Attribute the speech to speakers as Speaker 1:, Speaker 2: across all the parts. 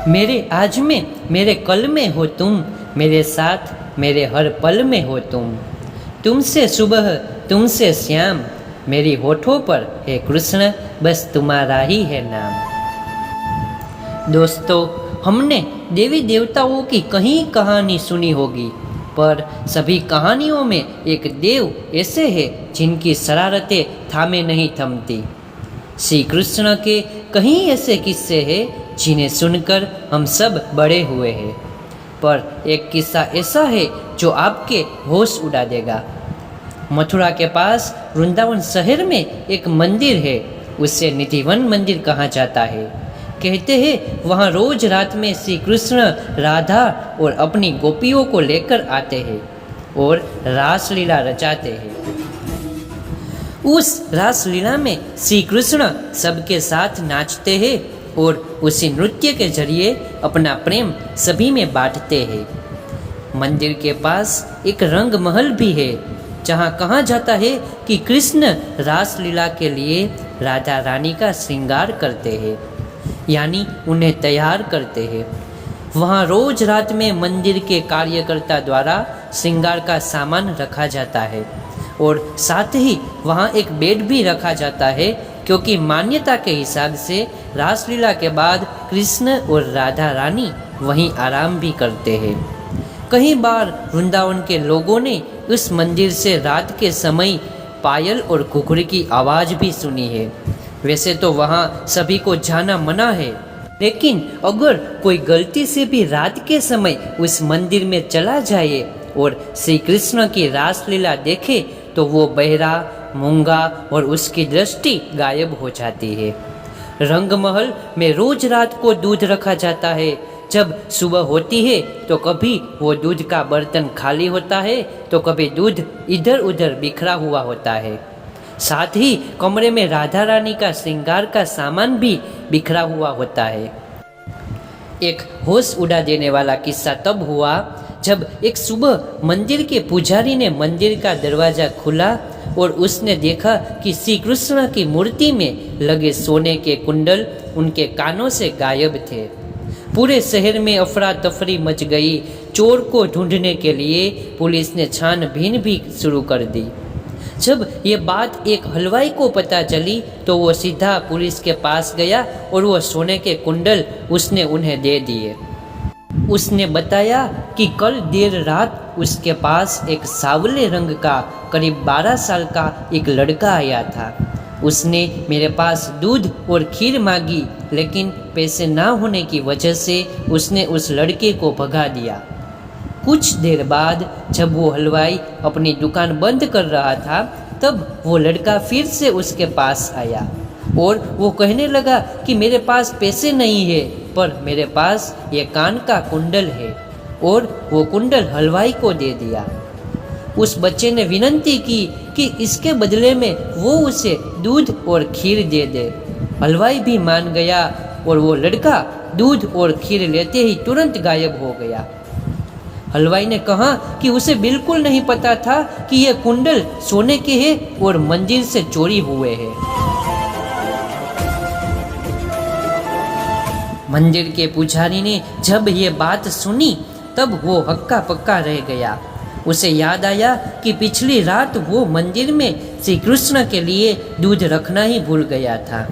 Speaker 1: मेरे आज में मेरे कल में हो तुम, मेरे साथ मेरे हर पल में हो तुम। तुमसे सुबह तुमसे शाम, मेरी होठों पर हे कृष्ण बस तुम्हारा ही है नाम। दोस्तों, हमने देवी देवताओं की कहीं कहानी सुनी होगी, पर सभी कहानियों में एक देव ऐसे हैं जिनकी शरारतें थामे नहीं थमती। श्री कृष्ण के कहीं ऐसे किस्से हैं जिन्हें सुनकर हम सब बड़े हुए हैं, पर एक किस्सा ऐसा है जो आपके होश उड़ा देगा। मथुरा के पास वृंदावन शहर में एक मंदिर है, उसे निधिवन मंदिर कहा जाता है। कहते हैं वहाँ रोज रात में श्री कृष्ण राधा और अपनी गोपियों को लेकर आते हैं और रासलीला रचाते हैं। उस रासलीला में श्री कृष्ण सबके साथ नाचते हैं और उसी नृत्य के जरिए अपना प्रेम सभी में बांटते हैं। मंदिर के पास एक रंग महल भी है, जहाँ कहा जाता है कि कृष्ण रासलीला के लिए राधा रानी का श्रृंगार करते हैं, यानी उन्हें तैयार करते हैं। वहाँ रोज रात में मंदिर के कार्यकर्ता द्वारा श्रृंगार का सामान रखा जाता है और साथ ही वहाँ एक बेड भी रखा जाता है, क्योंकि मान्यता के हिसाब से रासलीला के बाद कृष्ण और राधा रानी वहीं आराम भी करते हैं। कई बार वृंदावन के लोगों ने उस मंदिर से रात के समय पायल और घुघरी की आवाज़ भी सुनी है। वैसे तो वहाँ सभी को जाना मना है, लेकिन अगर कोई गलती से भी रात के समय उस मंदिर में चला जाए और श्री कृष्ण की रासलीला देखे तो वो बहरा, मूंगा और उसकी दृष्टि गायब हो जाती है। रंगमहल में रोज रात को दूध रखा जाता है। जब सुबह होती है तो कभी वो दूध का बर्तन खाली होता है तो कभी दूध इधर उधर बिखरा हुआ होता है। साथ ही कमरे में राधा रानी का श्रृंगार का सामान भी बिखरा हुआ होता है। एक होश उड़ा देने वाला किस्सा तब हुआ जब एक सुबह मंदिर के पुजारी ने मंदिर का दरवाजा खोला और उसने देखा कि श्री कृष्ण की मूर्ति में लगे सोने के कुंडल उनके कानों से गायब थे। पूरे शहर में अफरा तफरी मच गई। चोर को ढूंढने के लिए पुलिस ने छानबीन भी शुरू कर दी। जब ये बात एक हलवाई को पता चली तो वो सीधा पुलिस के पास गया और वो सोने के कुंडल उसने उन्हें दे दिए। उसने बताया कि कल देर रात उसके पास एक सावले रंग का करीब 12 साल का एक लड़का आया था। उसने मेरे पास दूध और खीर मांगी, लेकिन पैसे ना होने की वजह से उसने उस लड़के को भगा दिया। कुछ देर बाद जब वो हलवाई अपनी दुकान बंद कर रहा था, तब वो लड़का फिर से उसके पास आया और वो कहने लगा कि मेरे पास पैसे नहीं है, पर मेरे पास ये कान का कुंडल है, और वो कुंडल हलवाई को दे दिया। उस बच्चे ने विनती की कि इसके बदले में वो उसे दूध और खीर दे दे। हलवाई भी मान गया और वो लड़का दूध और खीर लेते ही तुरंत गायब हो गया। हलवाई ने कहा कि उसे बिल्कुल नहीं पता था कि ये कुंडल सोने के हैं और मंदिर से चोरी हुए हैं। मंदिर के पुजारी ने जब ये बात सुनी तब वो हक्का पक्का रह गया। उसे याद आया कि पिछली रात वो मंदिर में श्री कृष्ण के लिए दूध रखना ही भूल गया था।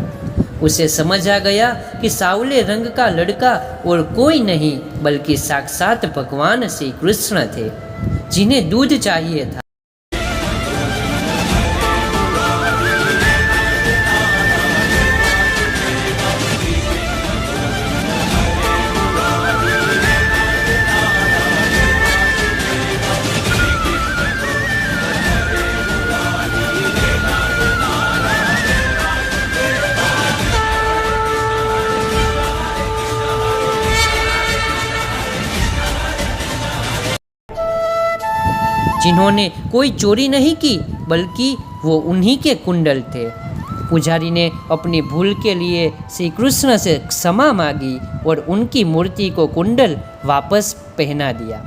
Speaker 1: उसे समझ आ गया कि सावले रंग का लड़का और कोई नहीं बल्कि साक्षात भगवान श्री कृष्ण थे, जिन्हें दूध चाहिए था। जिन्होंने कोई चोरी नहीं की, बल्कि वो उन्हीं के कुंडल थे। पुजारी ने अपनी भूल के लिए श्री कृष्ण से क्षमा मांगी और उनकी मूर्ति को कुंडल वापस पहना दिया।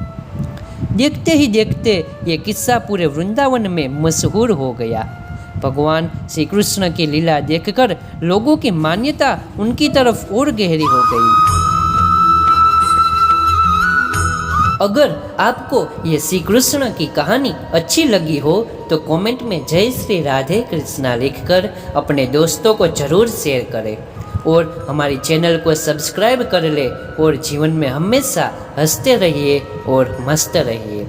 Speaker 1: देखते ही देखते ये किस्सा पूरे वृंदावन में मशहूर हो गया। भगवान श्री कृष्ण की लीला देखकर लोगों की मान्यता उनकी तरफ और गहरी हो गई। अगर आपको ये श्री कृष्ण की कहानी अच्छी लगी हो तो कमेंट में जय श्री राधे कृष्णा लिखकर अपने दोस्तों को ज़रूर शेयर करें और हमारी चैनल को सब्सक्राइब कर ले और जीवन में हमेशा हंसते रहिए और मस्त रहिए।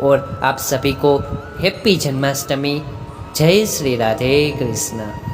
Speaker 1: और आप सभी को हैप्पी जन्माष्टमी। जय श्री राधे कृष्णा।